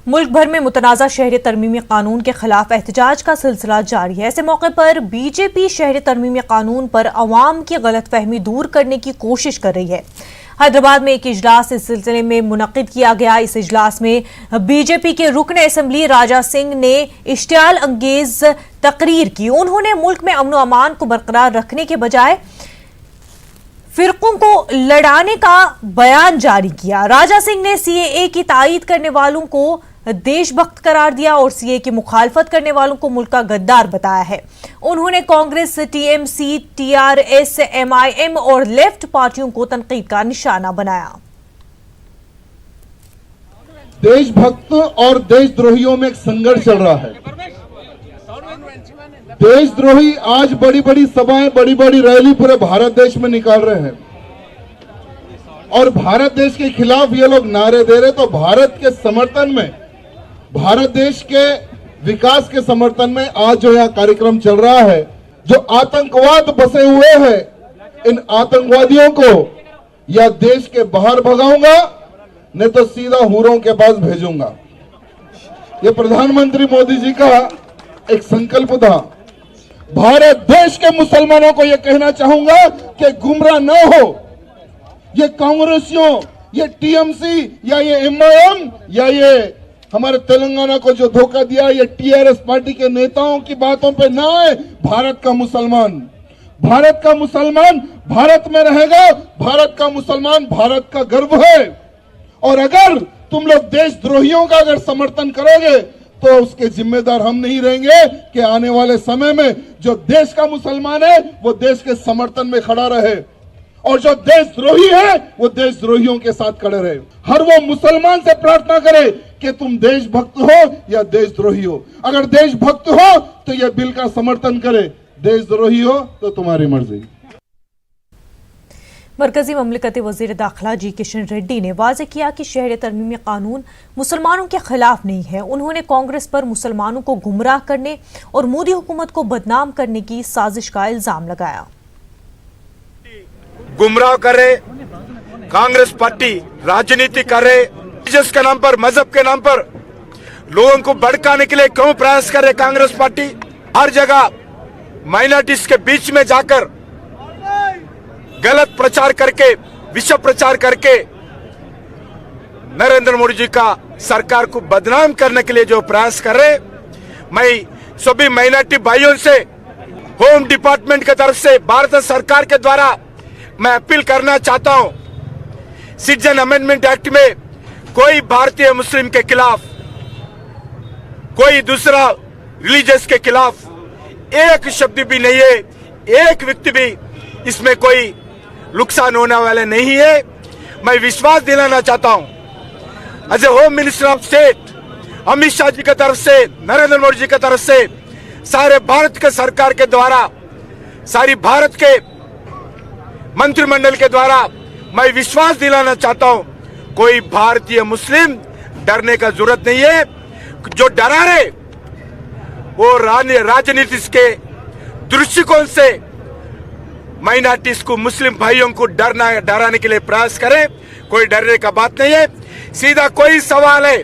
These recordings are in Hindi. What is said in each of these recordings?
मुल्क भर में मुतनाज़ा शहरी तरमीमी कानून के खिलाफ एहतजाज का सिलसिला जारी है। ऐसे मौके पर बीजेपी शहरी तरमीमी कानून पर अवाम की गलतफहमी दूर करने की कोशिश कर रही है। हैदराबाद में एक इजलास इस सिलसिले में मुनक्किद किया गया। इस इजलास में बीजेपी के रुकन असेंबली राजा सिंह ने इश्तियाल अंगेज तकरीर की। उन्होंने मुल्क में अमन व अमान को बरकरार रखने के बजाय फिरकों को लड़ाने का बयान जारी किया। राजा सिंह ने सीएए की तायीद करने वालों को देशभक्त करार दिया और सीएए की मुखालफत करने वालों को मुल्क का गद्दार बताया है। उन्होंने कांग्रेस, टीएमसी, टीआरएस, एमआईएम और लेफ्ट पार्टियों को तनकीद का निशाना बनाया। देशभक्त और देशद्रोहियों में एक संघर्ष चल रहा है। देशद्रोही आज बड़ी बड़ी सभाएं, बड़ी बड़ी रैली पूरे भारत देश में निकाल रहे हैं और भारत देश के खिलाफ ये लोग नारे दे रहे। तो भारत के समर्थन में, भारत देश के विकास के समर्थन में आज जो यह कार्यक्रम चल रहा है, जो आतंकवाद बसे हुए हैं, इन आतंकवादियों को या देश के बाहर भगाऊंगा, नहीं तो सीधा हुरों के पास भेजूंगा। ये प्रधानमंत्री मोदी जी का एक संकल्प था। भारत देश के मुसलमानों को यह कहना चाहूंगा कि गुमराह न हो। ये कांग्रेसियों, ये टीएमसी या ये एमआईएम या ये हमारे तेलंगाना को जो धोखा दिया, ये टीआरएस पार्टी के नेताओं की बातों पे ना आए। भारत का मुसलमान भारत में रहेगा। भारत का मुसलमान भारत का गर्व है। और अगर तुम लोग देशद्रोहियों का अगर समर्थन करोगे तो उसके जिम्मेदार हम नहीं रहेंगे कि आने वाले समय में जो देश का मुसलमान है वो देश के समर्थन में खड़ा रहे और जो देशद्रोही है वो देशद्रोहियों के साथ खड़े रहे। हर वो मुसलमान से प्रार्थना करे कि तुम देशभक्त हो या देशद्रोही हो। अगर देशभक्त हो तो ये बिल का समर्थन करे, देशद्रोही हो तो तुम्हारी मर्जी। मरकजी ममलिकती वजीर दाखिला जी किशन रेड्डी ने वाज़ेह किया कि शहरी तरमीमी कानून मुसलमानों के खिलाफ नहीं है। उन्होंने कांग्रेस पर मुसलमानों को गुमराह करने और मोदी हुकूमत को बदनाम करने की साजिश का इल्जाम लगाया। गुमराह कर रहे कांग्रेस पार्टी, राजनीति कर रहे, रिलीजियस के नाम पर, मजहब के नाम पर लोगों को भड़काने के लिए क्यों प्रयास कर रहे कांग्रेस पार्टी। हर जगह माइनॉरिटीज के बीच में जाकर गलत प्रचार करके, विषय प्रचार करके नरेंद्र मोदी जी का सरकार को बदनाम करने के लिए जो प्रयास कर रहे, मैं सभी माइनॉरिटी भाइयों से, होम डिपार्टमेंट की तरफ से, भारत सरकार के द्वारा मैं अपील करना चाहता हूं, सिटीजन अमेंडमेंट एक्ट में कोई भारतीय मुस्लिम के खिलाफ, कोई दूसरा रिलीजियस के खिलाफ एक शब्द भी नहीं है, एक व्यक्ति भी इसमें कोई नुकसान होने वाले नहीं है। मैं विश्वास दिलाना चाहता हूं as a home minister of state, Amit Shah ji की तरफ से, नरेंद्र मोदी जी की तरफ से, सारे भारत के सरकार के द्वारा, सारी भारत के मंत्रिमंडल के द्वारा मैं विश्वास दिलाना चाहता हूं, कोई भारतीय मुस्लिम डरने का जरूरत नहीं है। जो डरा रहे वो राजनीति के दृष्टिकोण से माइनॉरिटीज को, मुस्लिम भाइयों को डराने के लिए प्रयास करें। कोई डरने का बात नहीं है। सीधा कोई सवाल है,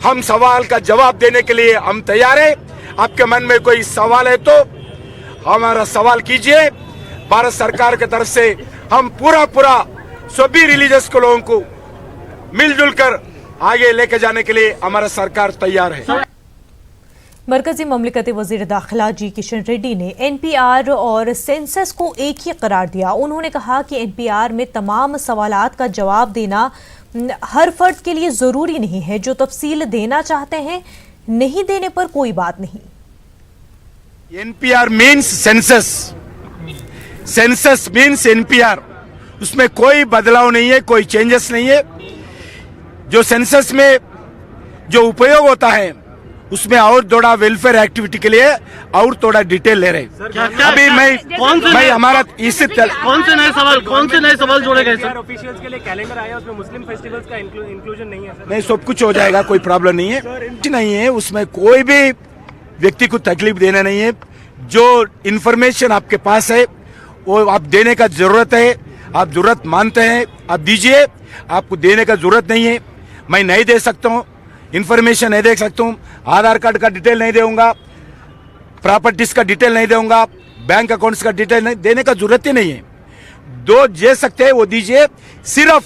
हम सवाल का जवाब देने के लिए हम तैयार हैं। आपके मन में कोई सवाल है तो हमारा सवाल कीजिए। भारत सरकार की तरफ से हम पूरा सभी रिलीजियस के लोगों को मिलजुल कर आगे लेके जाने के लिए हमारा सरकार तैयार है। मरकजी ममलिकती वजीर दाखिला जी किशन रेड्डी ने एनपीआर और सेंसस को एक ही करार दिया। उन्होंने कहा कि एनपीआर में तमाम सवालात का जवाब देना हर फर्द के लिए जरूरी नहीं है। जो तफसील देना चाहते हैं, नहीं देने पर कोई बात नहीं। NPR means census, census means NPR, उसमें कोई बदलाव नहीं है, कोई चेंजेस नहीं है। जो सेंसस में जो उपयोग होता है उसमें और थोड़ा वेलफेयर एक्टिविटी के लिए और थोड़ा डिटेल ले रहे हैं। अभी मैं हमारा इससे कौन से नए सवाल जोड़े गए सर? ऑफिशियल्स के लिए कैलेंडर आया, उसमें मुस्लिम फेस्टिवल्स का इंक्लूजन नहीं है सर। नहीं, सब कुछ हो जाएगा, कोई प्रॉब्लम नहीं है, कुछ नहीं है। उसमें कोई भी व्यक्ति को तकलीफ देना नहीं है। जो इन्फॉर्मेशन आपके पास है वो आप देने का जरूरत है, आप जरूरत मानते हैं आप दीजिए, आपको देने का जरूरत नहीं है। मैं नहीं दे सकता हूँ, इंफॉर्मेशन नहीं देख सकता हूं, आधार कार्ड का डिटेल नहीं दूंगा, प्रॉपर्टीज का डिटेल नहीं दूंगा, बैंक अकाउंट्स का डिटेल नहीं देने का जरूरत ही नहीं है। दो दे सकते हैं वो दीजिए। सिर्फ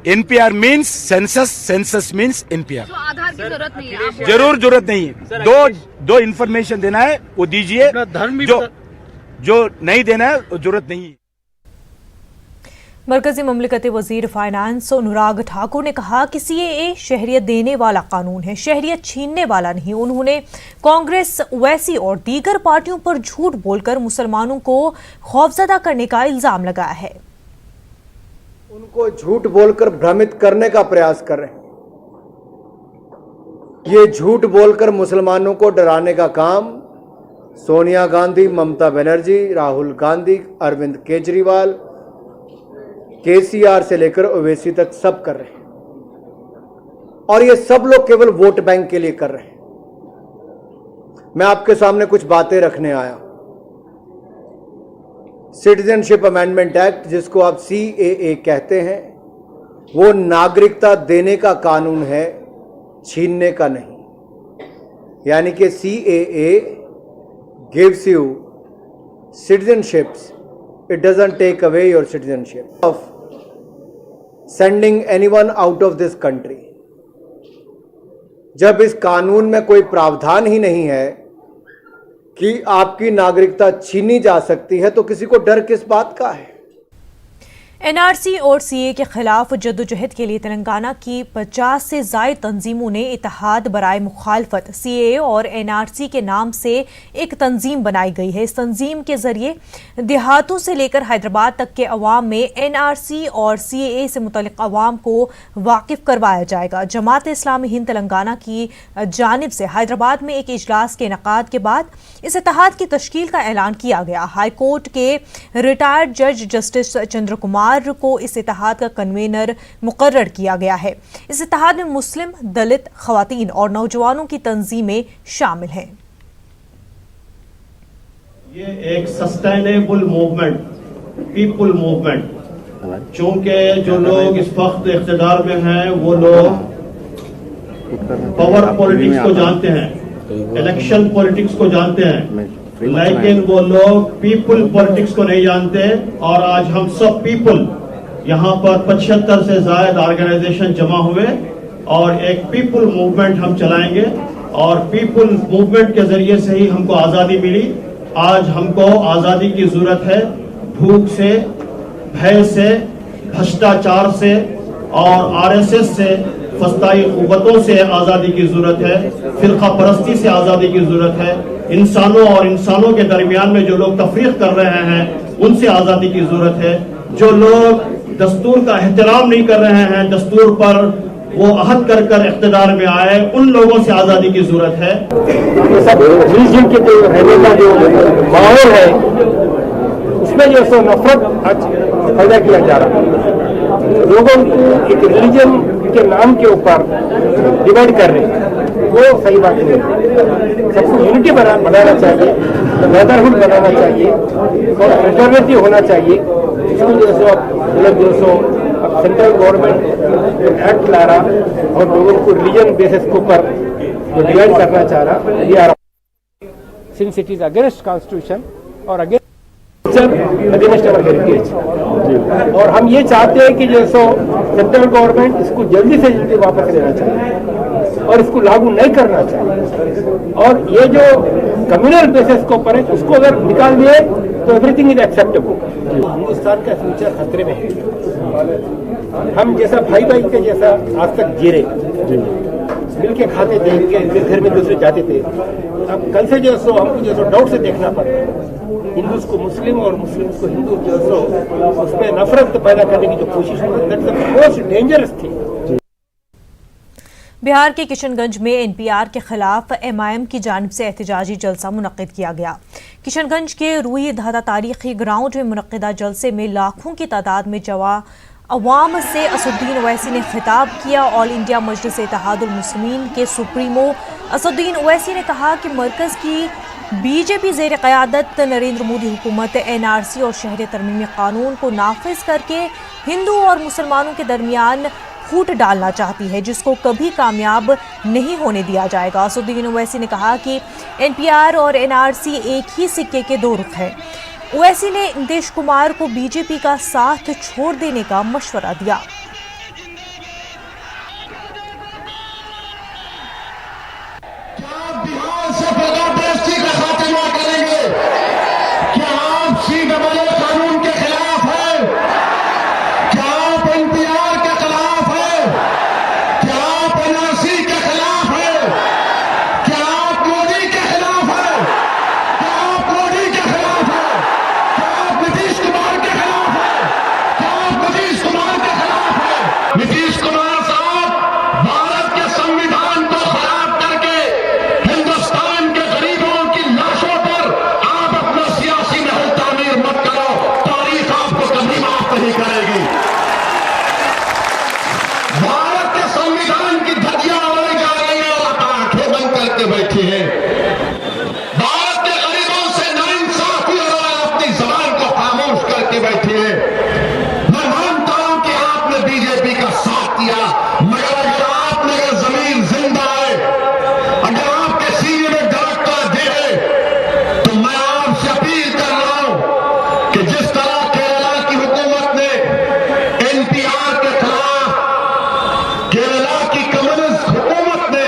NPR means census, census means NPR. तो आधार की जरूरत नहीं है, जरूरत नहीं है। दो इंफॉर्मेशन देना है वो दीजिए, जो नहीं देना है वो जरूरत नहीं है। मरकजी ममलिकती वजीर फाइनेंस अनुराग ठाकुर ने कहा कि सीएए शहरियत देने वाला कानून है, शहरियत छीनने वाला नहीं। उन्होंने कांग्रेस, ओवैसी और दीगर पार्टियों पर झूठ बोलकर मुसलमानों को खौफजदा करने का इल्जाम लगाया है। उनको झूठ बोलकर भ्रमित करने का प्रयास कर रहे हैं। ये झूठ बोलकर मुसलमानों को डराने का काम सोनिया गांधी, ममता बनर्जी, राहुल गांधी, अरविंद केजरीवाल, केसीआर से लेकर ओवैसी तक सब कर रहे हैं। और ये सब लोग केवल वोट बैंक के लिए कर रहे हैं। मैं आपके सामने कुछ बातें रखने आया। सिटीजनशिप अमेंडमेंट एक्ट, जिसको आप सीएए कहते हैं, वो नागरिकता देने का कानून है, छीनने का नहीं। यानी कि CAA gives you citizenships, it doesn't take away your citizenship of sending anyone out of this country। जब इस कानून में कोई प्रावधान ही नहीं है कि आपकी नागरिकता छीनी जा सकती है, तो किसी को डर किस बात का है। एनआरसी और सीए के खिलाफ जद्दोजहद के लिए तेलंगाना की 50 से ज़ायद तंजीमों ने इत्तेहाद बराए मुखालफत सीए और एनआरसी के नाम से एक तंजीम बनाई गई है। इस तंजीम के जरिए देहातों से लेकर हैदराबाद तक के अवाम में एनआरसी और सीए से मुतल्लिक अवाम को वाकिफ करवाया जाएगा। जमात इस्लामी हिंद तेलंगाना की जानिब से हैदराबाद में एक इजलास के इनेकाद के बाद इस इत्तेहाद की तश्कील का ऐलान किया गया। हाईकोर्ट के रिटायर्ड जज जस्टिस चंद्र कुमार को इस इत्तेहाद का कन्वीनर मुकर्रर किया गया है। इस इत्तेहाद में मुस्लिम, दलित, खवातीन और नौजवानों की तंजीमें शामिल हैं। ये एक सस्टेनेबल मूवमेंट, पीपल मूवमेंट, चूंकि जो लोग इस वक्त इख्तिदार में हैं वो लोग पावर पॉलिटिक्स को जानते हैं, इलेक्शन पॉलिटिक्स को जानते हैं, लेकिन वो लोग पीपल पॉलिटिक्स को नहीं जानते। और आज हम सब पीपल यहाँ पर 75 से ज्यादा ऑर्गेनाइजेशन जमा हुए और एक पीपल मूवमेंट हम चलाएंगे। और पीपल मूवमेंट के जरिए से ही हमको आजादी मिली। आज हमको आजादी की जरूरत है। भूख से, भय से, भ्रष्टाचार से और आरएसएस से, फस्ताई कुव्वतों से आजादी की जरूरत है। फिरका परस्ती से आजादी की जरूरत है। इंसानों और इंसानों के दरमियान में जो लोग तफरीक कर रहे हैं उनसे आजादी की जरूरत है। जो लोग दस्तूर का एहतराम नहीं कर रहे हैं, दस्तूर पर वो अहद कर कर इख्तिदार में आए, उन लोगों से आजादी की जरूरत है। रिलीजन के जो रहने का जो माहौल है उसमें जो सो नफरत आज पैदा किया जा रहा है। लोगों को एक रिलीजन के नाम के ऊपर डिवाइड कर रहे हैं, वो सही बात नहीं है। सबको यूनिटी बनाना चाहिए, ब्रदरहुड बनाना चाहिए और फ्रेटर्निटी होना चाहिए। इसको जो सो सेंट्रल गवर्नमेंट एक्ट ला रहा और लोगों को रिलीजन बेसिस के ऊपर जो डिवाइड करना चाह रहा, ये आ रहा since it is against constitution और अगेंस्ट अवर हेरिटेज। और हम ये चाहते हैं कि जो सो सेंट्रल गवर्नमेंट इसको जल्दी से जल्दी वापस लेना चाहिए और इसको लागू नहीं करना चाहिए। और ये जो कम्युनल बेसिस के ऊपर है उसको अगर निकाल दिए तो एवरीथिंग इज एक्सेप्टेबल। हिंदुस्तान का फ्यूचर खतरे में है। हम जैसा भाई भाई के जैसा आज तक जी रहे, मिल के खाते देख के घर में दूसरे जाते थे। अब कल से जो सो हमको जो सो डाउट से देखना पड़ता है। हिंदूज को मुस्लिम और मुस्लिम को हिंदू जो सो उसमें नफरत पैदा करने की जो कोशिश है, that's the most dangerous thing. Bihar के किशनगंज में एनपीआर के खिलाफ एमआईएम की जानिब से एहतजाजी जलसा मुनक्किद किया गया। किशनगंज के रूई धादा तारीखी ग्राउंड में मुनक्किदा जलसे में लाखों की तादाद में जवा अवाम से असदुद्दीन ओवैसी ने खिताब किया। ऑल इंडिया मजलिस इत्तेहादुल मुस्लिमीन के सुप्रीमो असदुद्दीन ओवैसी ने कहा कि मरकज़ की बीजेपी ज़ेर क़यादत नरेंद्र मोदी हुकूमत एनआरसी और शहरी तरमीमी कानून को नाफिज करके हिंदू और मुसलमानों के दरमियान फूट डालना चाहती है, जिसको कभी कामयाब नहीं होने दिया जाएगा। असदुद्दीन ओवैसी ने कहा कि एनपीआर और एनआरसी एक ही सिक्के के दो रुख हैं। ओवैसी ने नीतीश कुमार को बीजेपी का साथ छोड़ देने का मशवरा दिया। बिहार से प्रजाप्रेस्टी का खात्मा करेंगे? क्या आप सीएए कानून के खिलाफ है? क्या आप एनपीआर के खिलाफ है? क्या आप एनआरसी के खिलाफ है? क्या आप मोदी के खिलाफ है? क्या आप मोदी के खिलाफ है? क्या आप नीतीश कुमार के खिलाफ है? क्या आप नीतीश कुमार के खिलाफ है? नीतीश कुमार साहब, भारत के संविधान को खराब करके हिंदुस्तान के गरीबों की लाशों पर आप अपना सियासी महल तामीर मत करो, तारीख आपको कभी माफ नहीं करेगी। भारत के संविधान की धज्जियां उड़ाई जा रही है और आप आंखें बंद करके बैठे हैं। भारत के गरीबों से नाइंसाफी हो रहा है, अपनी जबान को खामोश करके बैठे हैं। मैं मानता हूं कि आपने बीजेपी का साथ दिया, मगर अगर आपने जमीन जिंदा है, अगर आपके सीने में दरख्त दे, तो मैं आपसे अपील कर रहा हूं कि जिस तरह केरला की हुकूमत ने एनपीआर के खिलाफ, केरला की कम्युनिस्ट हुकूमत ने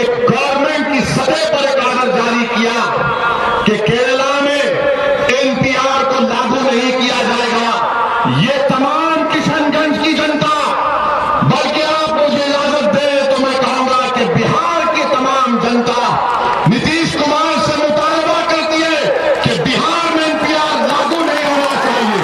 एक गवर्नमेंट की सतह पर एक आर्डर जारी किया कि केरला में एनपीआर को लागू नहीं किया जाएगा। ये तमाम किशनगंज की जनता, बल्कि आप मुझे इजाजत दें तो मैं कहूंगा कि बिहार की तमाम जनता नीतीश कुमार से मुतालबा करती है कि बिहार में एनपीआर लागू नहीं होना चाहिए।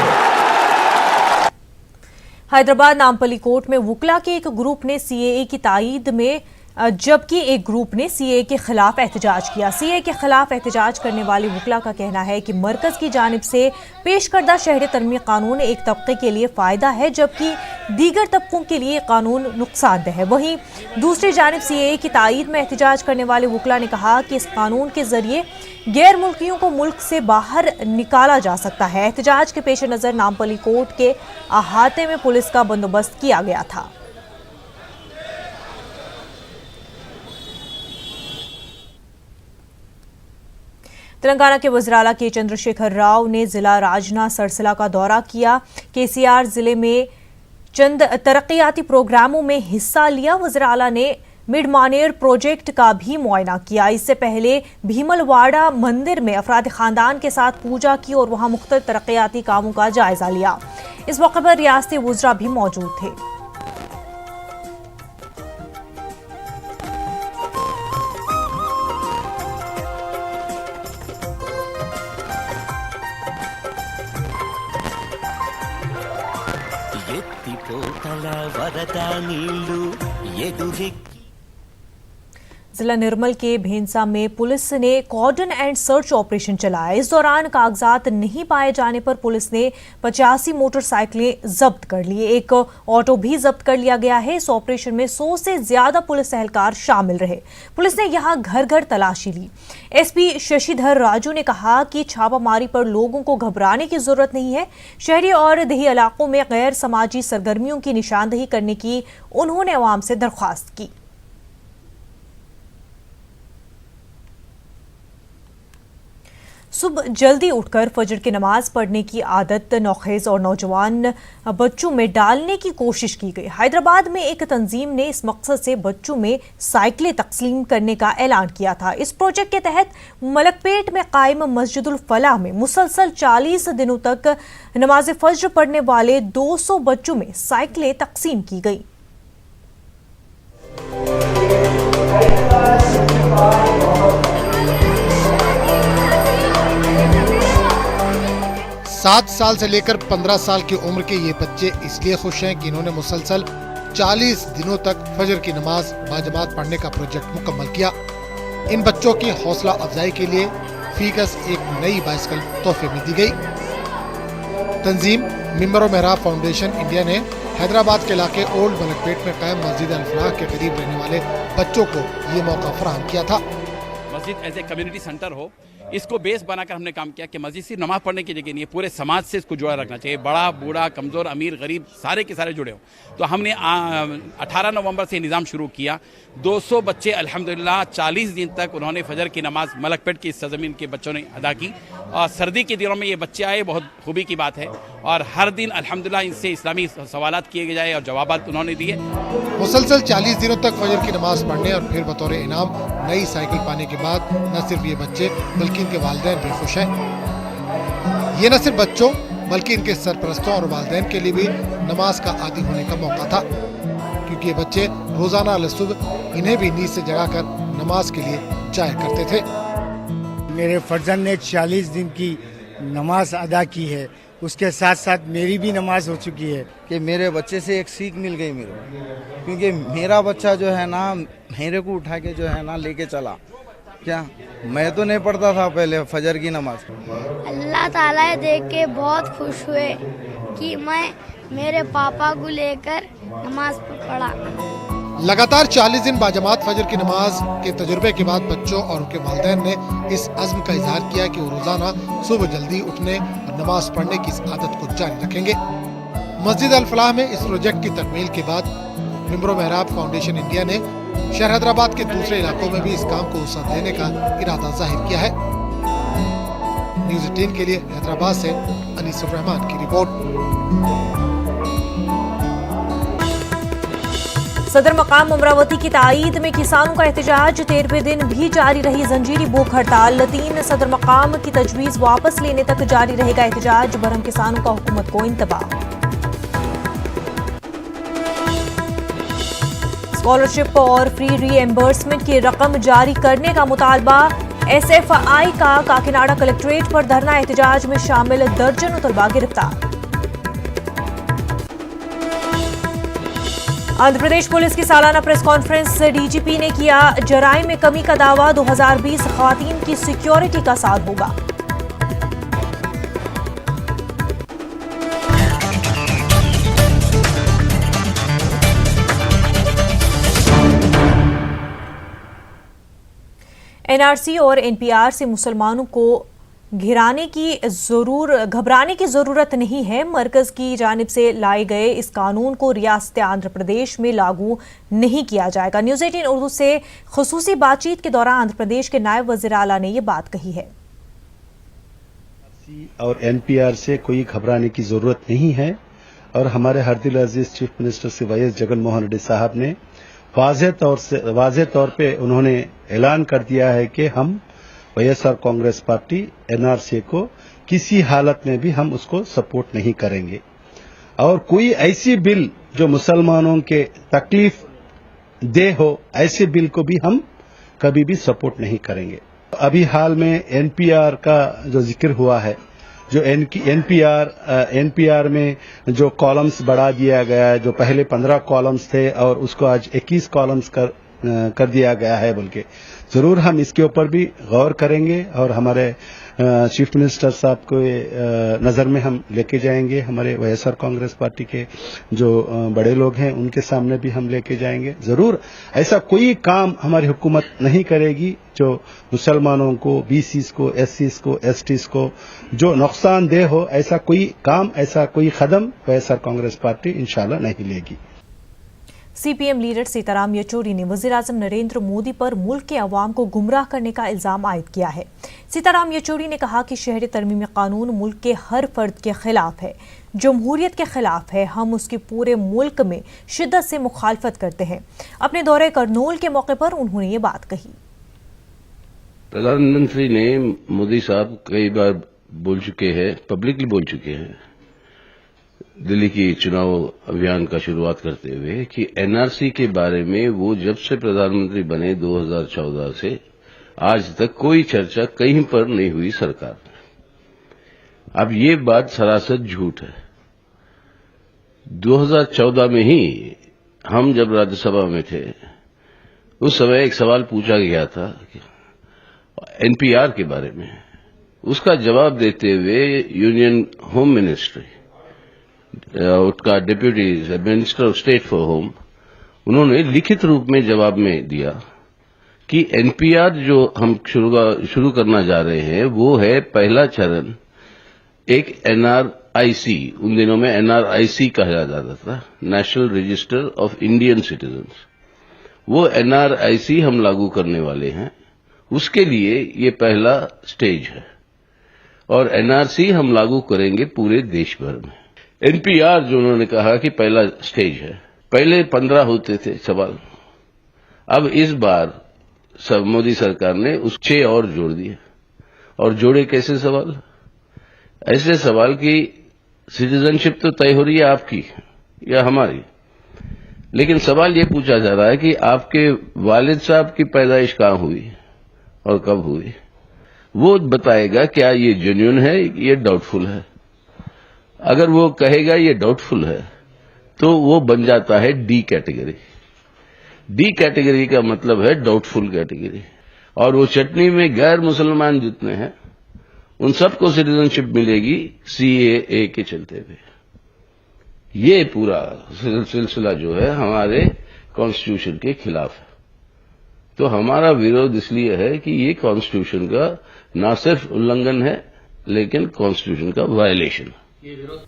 हैदराबाद नामपल्ली कोर्ट में वुकला के एक ग्रुप ने सीएए की ताईद में, जबकि एक ग्रुप ने सीएए के खिलाफ एहतजाज किया। सीएए के खिलाफ एहतजाज करने वाले वुकला का कहना है कि मरकज की जानिब से पेश करदा शहरी तरमीमी कानून एक तबके के लिए फ़ायदा है, जबकि दीगर तबकों के लिए कानून नुकसानदेह है। वहीं दूसरी जानिब सीएए की ताईद में एहतजाज करने वाले वुकला ने कहा कि इस कानून के जरिए गैर मुल्कियों को मुल्क से बाहर निकाला जा सकता है। एहतजाज के पेश नज़र नामपल्ली कोर्ट के अहाते में पुलिस का बंदोबस्त किया गया था। तेलंगाना के वज़ीर-ए-आला के चंद्रशेखर राव ने जिला राजना सरसला का दौरा किया। केसीआर जिले में चंद तरक्याती प्रोग्रामों में हिस्सा लिया। वज़ीर-ए-आला ने मिडमानेर प्रोजेक्ट का भी मुआयना किया। इससे पहले भीमलवाड़ा मंदिर में अफराद खानदान के साथ पूजा की और वहां मुख्तलिफ तरक्याती कामों का जायजा लिया। इस मौके पर रियासती वज़रा भी मौजूद थे। जिला निर्मल के भेंसा में पुलिस ने कॉर्डन एंड सर्च ऑपरेशन चलाया। इस दौरान कागजात नहीं पाए जाने पर पुलिस ने 85 मोटरसाइकिलें जब्त कर ली। एक ऑटो भी जब्त कर लिया गया है। इस ऑपरेशन में 100 से ज्यादा पुलिस एहलकार शामिल रहे। पुलिस ने यहां घर घर तलाशी ली। एसपी शशिधर राजू ने कहा कि छापामारी पर लोगों को घबराने की जरूरत नहीं है। शहरी और देही इलाकों में गैर समाजी सरगर्मियों की निशानदेही करने की उन्होंने अवाम से दरख्वास्त की। सुबह जल्दी उठकर फजर की नमाज पढ़ने की आदत नौखेज और नौजवान बच्चों में डालने की कोशिश की गई। हैदराबाद में एक तंजीम ने इस मकसद से बच्चों में साइकिलें तकसीम करने का ऐलान किया था। इस प्रोजेक्ट के तहत मलकपेट में कायम मस्जिदुल फलाह में मुसलसल 40 दिनों तक नमाज फज्र पढ़ने वाले 200 बच्चों में साइकिलें तकसीम की गई। 7 साल से लेकर 15 साल की उम्र के ये बच्चे इसलिए खुश हैं कि इन्होंने मुसलसल 40 दिनों तक फजर की नमाज बाजमात पढ़ने का प्रोजेक्ट मुकम्मल किया। इन बच्चों की हौसला अफजाई के लिए फीकस एक नई बाइसिकल तोहफे में दी गई। तंजीम मिंबर और मेहराब फाउंडेशन इंडिया ने हैदराबाद के इलाके ओल्ड मलकपेट में कायम मस्जिद अल-फलाह के करीब रहने वाले बच्चों को ये मौका फराहम किया था। मस्जिद एज ए कम्युनिटी सेंटर हो, इसको बेस बनाकर हमने काम किया कि मस्जिद सिर्फ नमाज पढ़ने की जगह नहीं है, पूरे समाज से इसको जुड़ा रखना चाहिए। बड़ा बूढ़ा कमज़ोर अमीर गरीब सारे के सारे जुड़े हों। तो हमने 18 नवंबर से निज़ाम शुरू किया। 200 बच्चे अल्हम्दुलिल्लाह 40 दिन तक उन्होंने फजर की नमाज मलकपेट की सरजमीन के बच्चों ने अदा की। और सर्दी के दिनों में ये बच्चे आए, बहुत खूबी की बात है। और हर दिन अल्हम्दुलिल्लाह इनसे इस्लामी सवालात किए जाए और जवाबात उन्होंने दिए। मुसलसल 40 दिनों तक फजर की नमाज पढ़ने और फिर बतौर इनाम नई साइकिल पाने के बाद न सिर्फ ये बच्चे बल्कि इनके वालिदैन भी खुश हैं। ये न सिर्फ बच्चों बल्कि इनके सरपरस्तों और वालिदैन के लिए भी नमाज का आदी होने का मौका था, क्योंकि ये बच्चे रोजाना सुबह इन्हें भी नींद से जगाकर नमाज के लिए जाया करते थे। मेरे फर्जंद ने 40 दिन की नमाज अदा की है, उसके साथ साथ मेरी भी नमाज हो चुकी है। कि मेरे बच्चे से एक सीख मिल गई मेरे को, क्योंकि मेरा बच्चा जो है ना मेरे को उठा के जो है ना लेके चला। क्या मैं तो नहीं पढ़ता था पहले फजर की नमाज। अल्लाह ताला देख के बहुत खुश हुए कि मैं मेरे पापा को लेकर नमाज पढ़ा। लगातार 40 दिन बाजमात फजर की नमाज के तजुर्बे के बाद बच्चों और उनके वालिदैन ने इस अज़्म का इजहार किया कि वो रोजाना सुबह जल्दी उठने और नमाज पढ़ने की इस आदत को जारी रखेंगे। मस्जिद अल फलाह में इस प्रोजेक्ट की तकमील के बाद मिंबर मेहराब फाउंडेशन इंडिया ने शहर हैदराबाद के दूसरे इलाकों में भी इस काम को वसअत देने का इरादा जाहिर किया है। न्यूज़ 18 के लिए हैदराबाद से अनीसुर रहमान की रिपोर्ट। सदर मकाम अमरावती की ताईद में किसानों का एहतजाज। 13वें दिन भी जारी रही जंजीरी भूख हड़ताल। 3 सदर मकाम की तजवीज वापस लेने तक जारी रहेगा एहतजाज। बरहम किसानों का हुकूमत को इंतबाह। स्कॉलरशिप और फ्री रीएम्बर्समेंट की रकम जारी करने का मुतालबा। एसएफआई का काकीनाडा कलेक्ट्रेट पर धरना। एहतजाज में शामिल दर्जनों तलबा गिरफ्तार। आंध्र प्रदेश पुलिस की सालाना प्रेस कॉन्फ्रेंस से डीजीपी ने किया जराइम में कमी का दावा। 2020 खवातीन की सिक्योरिटी का साल होगा। एनआरसी और एनपीआर से मुसलमानों को घबराने की जरूरत नहीं है। मरकज की जानिब से लाए गए इस कानून को रियासत आंध्र प्रदेश में लागू नहीं किया जाएगा। न्यूज़ 18 उर्दू से खुसूसी बातचीत के दौरान आंध्र प्रदेश के नायब वज़ीर आला ने ये बात कही है। और एनपीआर से कोई घबराने की जरूरत नहीं है। और हमारे हरदिल अजीज chief minister Shri Y Jagan Mohan Reddy साहब ने वाज़ेह तौर पे उन्होंने ऐलान कर दिया है कि हम वाईएसआर कांग्रेस पार्टी एनआरसी को किसी हालत में भी हम उसको सपोर्ट नहीं करेंगे। और कोई ऐसी बिल जो मुसलमानों के तकलीफ दे हो, ऐसे बिल को भी हम कभी भी सपोर्ट नहीं करेंगे। अभी हाल में एनपीआर का जो जिक्र हुआ है, जो एनपीआर में जो कॉलम्स बढ़ा दिया गया है, जो पहले 15 कॉलम्स थे और उसको आज 21 कॉलम्स कर दिया गया है बोल के, जरूर हम इसके ऊपर भी गौर करेंगे और हमारे चीफ मिनिस्टर साहब को नजर में हम लेके जाएंगे। हमारे वाईएसआर कांग्रेस पार्टी के जो बड़े लोग हैं उनके सामने भी हम लेके जाएंगे। जरूर ऐसा कोई काम हमारी हुकूमत नहीं करेगी जो मुसलमानों को, बीसीज को, एससीज को, एसटीज को जो नुकसानदेह हो। ऐसा कोई काम, ऐसा कोई कदम वाईएसआर कांग्रेस पार्टी इंशाल्लाह नहीं लेगी। सीपीएम लीडर सीताराम येचुरी ने वज़ीर-ए-आज़म नरेंद्र मोदी पर मुल्क के अवाम को गुमराह करने का इल्जाम आयद किया है। सीताराम येचुरी ने कहा कि शहरी तरमीमी कानून मुल्क के हर फर्द के खिलाफ है, जमहूरियत के खिलाफ है। हम उसके पूरे मुल्क में शिद्दत से मुखालफत करते हैं। अपने दौरे करनूल के मौके पर उन्होंने ये बात कही। प्रधानमंत्री ने, मोदी साहब कई बार बोल चुके हैं, पब्लिकली बोल चुके हैं दिल्ली की चुनाव अभियान का शुरुआत करते हुए कि एनआरसी के बारे में वो जब से प्रधानमंत्री बने 2014 से आज तक कोई चर्चा कहीं पर नहीं हुई सरकार में। अब ये बात सरासर झूठ है। 2014 में ही हम जब राज्यसभा में थे उस समय एक सवाल पूछा गया था एनपीआर के बारे में। उसका जवाब देते हुए यूनियन होम मिनिस्ट्री, उसका deputy minister of state for home, उन्होंने लिखित रूप में जवाब में दिया कि एनपीआर जो हम शुरू करना जा रहे हैं वो है पहला चरण एक एनआरआईसी, उन दिनों में एनआरआईसी कहा जाता था, national register of Indian citizens. वो एनआरआईसी हम लागू करने वाले हैं, उसके लिए ये पहला स्टेज है और एनआरसी हम लागू करेंगे पूरे देश भर में। एनपीआर जो उन्होंने कहा कि पहला स्टेज है, पहले 15 होते थे सवाल, अब इस बार मोदी सरकार ने उस 6 और जोड़ दिए। और जोड़े कैसे सवाल? ऐसे सवाल कि सिटीजनशिप तो तय हो रही है आपकी या हमारी, लेकिन सवाल ये पूछा जा रहा है कि आपके वालिद साहब की पैदाइश कहाँ हुई और कब हुई। वो बताएगा क्या ये जेन्युइन है, ये डाउटफुल है। अगर वो कहेगा ये डाउटफुल है तो वो बन जाता है डी कैटेगरी। डी कैटेगरी का मतलब है डाउटफुल कैटेगरी, और वो चटनी में गैर मुसलमान जितने हैं उन सबको सिटीजनशिप मिलेगी सीएए के चलते हुए। ये पूरा सिलसिला जो है हमारे कॉन्स्टिट्यूशन के खिलाफ है। तो हमारा विरोध इसलिए है कि ये कॉन्स्टिट्यूशन का न सिर्फ उल्लंघन है लेकिन कॉन्स्टिट्यूशन का वायलेशन है।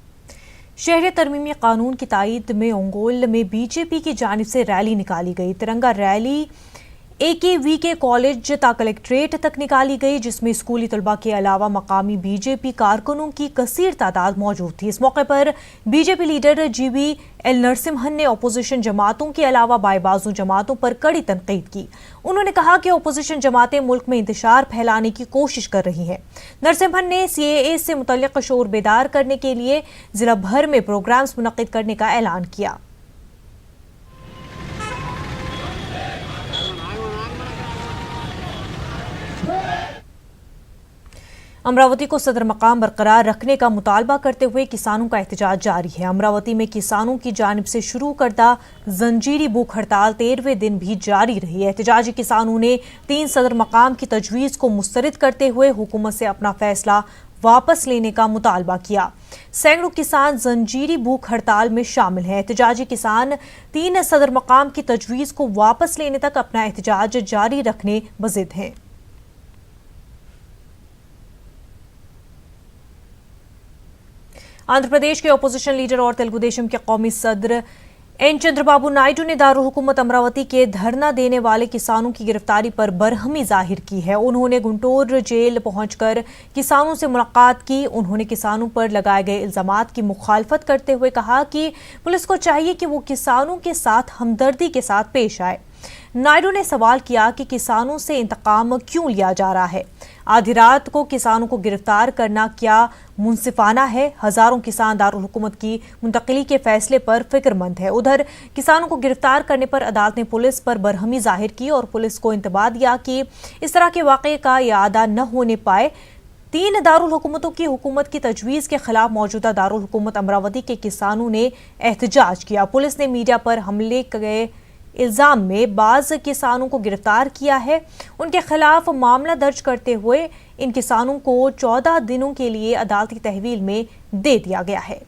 शहरियत तरमीमी कानून की तायद में ओंगोल में बीजेपी की जानिब से रैली निकाली गई। तिरंगा रैली AKVK कॉलेज ता कलेक्ट्रेट तक निकाली गई, जिसमें स्कूली तलबा के अलावा मकामी बीजेपी कारकुनों की कसीर तादाद मौजूद थी। इस मौके पर बीजेपी लीडर GBL नरसिम्हन ने अपोजिशन जमातों के अलावा बाएबाजू जमातों पर कड़ी तनकीद की। उन्होंने कहा कि अपोजिशन जमातें मुल्क में इंतशार फैलाने की कोशिश कर रही हैं। नरसिम्हन ने CAA से मुतल्लिक शोर बेदार करने के लिए जिला भर में प्रोग्राम्स मुनक्किद करने का ऐलान किया। अमरावती को सदर मकाम बरकरार रखने का मुतालबा करते हुए किसानों का एहतजाज जारी है। अमरावती में किसानों की जानिब से शुरू करदा जंजीरी भूख हड़ताल 13वें दिन भी जारी रही है। एहतजाजी किसानों ने 3 सदर मकाम की तजवीज़ को मुस्तरद करते हुए हुकूमत से अपना फैसला वापस लेने का मुतालबा किया। सैकड़ों किसान जंजीरी भूख हड़ताल में शामिल हैं। एहतजाजी किसान 3 सदर मकाम की तजवीज़ को वापस लेने तक अपना एहतजाज जारी रखने बजिद हैं। आंध्र प्रदेश के अपोजिशन लीडर और तेलुगु देशम के कौमी सदर एन चंद्रबाबू नायडू ने दारुल हुकूमत अमरावती के धरना देने वाले किसानों की गिरफ्तारी पर बरहमी जाहिर की है। उन्होंने गुंटूर जेल पहुंचकर किसानों से मुलाकात की। उन्होंने किसानों पर लगाए गए इल्जामात की मुखालफत करते हुए कहा कि पुलिस को चाहिए कि वो किसानों के साथ हमदर्दी के साथ पेश आए। नायडू ने सवाल किया कि किसानों से इंतकाम क्यों लिया जा रहा है। आधी रात को किसानों को गिरफ्तार करना क्या मुंसिफाना है। हजारों किसान दारुल हुकूमत की मुंतकिली के फैसले पर फिक्रमंद है। उधर किसानों को गिरफ्तार करने पर अदालत ने पुलिस पर बरहमी जाहिर की और पुलिस को इंतबाह दिया कि इस तरह के वाक़े का इआदा न होने पाए। 3 दारुल हुकूमतों की हुकूमत की तजवीज़ के खिलाफ मौजूदा दारुल हुकूमत अमरावती के किसानों ने एहतजाज किया। पुलिस ने मीडिया पर हमले के इल्जाम में बाज़ किसानों को गिरफ्तार किया है। उनके खिलाफ मामला दर्ज करते हुए इन किसानों को 14 दिनों के लिए अदालती तहवील में दे दिया गया है।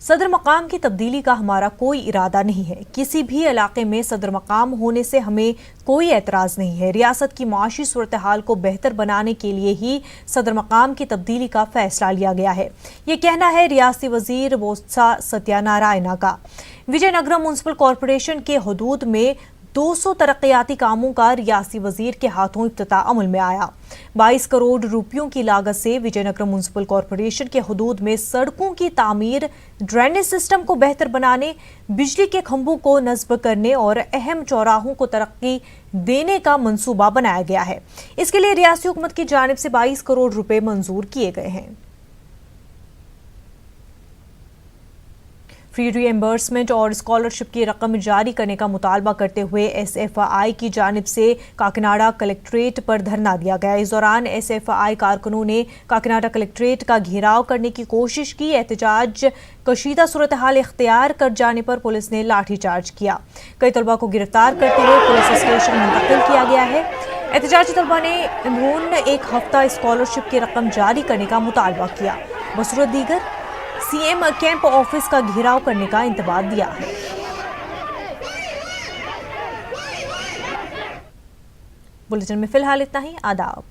सदर मकाम की तब्दीली का हमारा कोई इरादा नहीं है। किसी भी इलाके में सदर मकाम होने से हमें कोई एतराज़ नहीं है। रियासत की माशी सूरत हाल को बेहतर बनाने के लिए ही सदर मकाम की तब्दीली का फैसला लिया गया है। ये कहना है रियासती वजीर बोत्सा सत्यानारायणा का। विजयनगरम म्युनिसिपल कॉरपोरेशन के हदूद में 200 तरक्याती कामों का रियासी वजीर के हाथों इफ्तिताह अमल में आया। 22 करोड़ रुपयों की लागत से विजयनगरम म्युनिसिपल कॉरपोरेशन के हदूद में सड़कों की तामीर, ड्रेनेज सिस्टम को बेहतर बनाने, बिजली के खंभों को नस्ब करने और अहम चौराहों को तरक्की देने का मंसूबा बनाया गया है। इसके लिए रियासी हुकूमत की जानिब से 22 करोड़ रुपए मंजूर किए गए हैं। फ्री रिएम्बर्समेंट और स्कॉलरशिप की रकम जारी करने का मुतालबा करते हुए SFI की जानिब से काकीनाडा कलेक्ट्रेट पर धरना दिया गया। इस दौरान SFI कारकुनों ने काकीनाडा कलेक्ट्रेट का घेराव करने की कोशिश की। एहतजाज कशीदा सूरत हाल इख्तियार कर जाने पर पुलिस ने लाठीचार्ज किया। कई तलबा को गिरफ्तार करते हुए पुलिस स्टेशन मुंतकिल किया गया है। एहतजाजी तलबा ने इमरून 1 हफ्ता स्कॉलरशिप की रकम जारी करने का मुतालबा किया। बसूरत दीगर सीएम कैंप ऑफिस का घेराव करने का इंतबाह दिया है। बुलेटिन में फिलहाल इतना ही। आदाब।